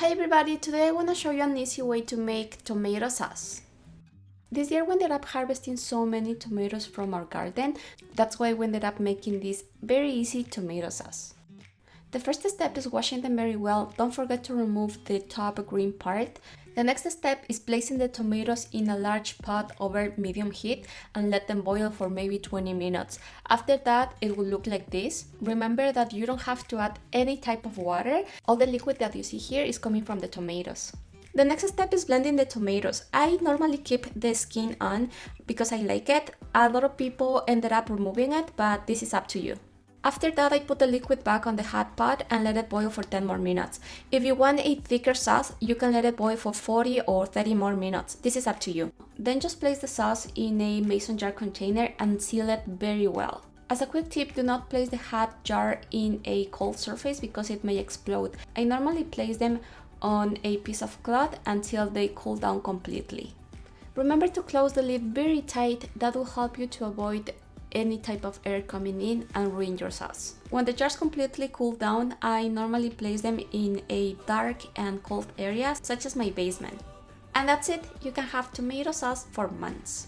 Hi everybody, today I want to show you an easy way to make tomato sauce. This year we ended up harvesting so many tomatoes from our garden, that's why we ended up making this very easy tomato sauce. The first step is washing them very well. Don't forget to remove the top green part. The next step is placing the tomatoes in a large pot over medium heat and let them boil for maybe 20 minutes. After that, it will look like this. Remember that you don't have to add any type of water. All the liquid that you see here is coming from the tomatoes. The next step is blending the tomatoes. I normally keep the skin on because I like it. A lot of people ended up removing it, but this is up to you. After that, I put the liquid back on the hot pot and let it boil for 10 more minutes. If you want a thicker sauce, you can let it boil for 40 or 30 more minutes. This is up to you. Then just place the sauce in a mason jar container and seal it very well. As a quick tip, do not place the hot jar in a cold surface because it may explode. I normally place them on a piece of cloth until they cool down completely. Remember to close the lid very tight. That will help you to avoid any type of air coming in and ruin your sauce. When the jars completely cool down, I normally place them in a dark and cold area, such as my basement. And that's it, you can have tomato sauce for months.